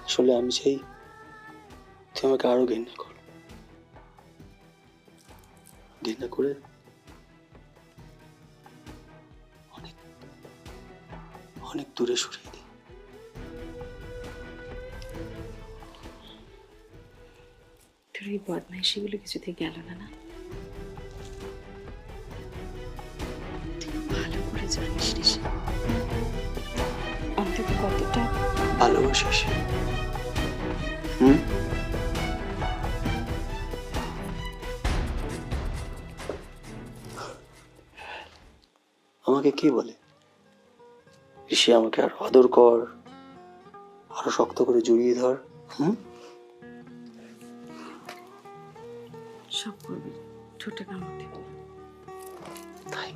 আসলে আমি চাই তুই আমাকে আরো ঘৃণা কর, ঘৃণা করে অনেক অনেক দূরে সরিয়ে দিই। তোর এই বদমাইশিগুলো কিছুতে গেল না না? তুই খুব ভালো করে জানিস ঋষি অন্তত কতটা ভালোবাসিস। আমাকে কি বলে ঋষি, আমাকে আরো আদর কর, আরো শক্ত করে জড়িয়ে ধর। সব করবি, ঠোঁটে কামড় দিবি। তাই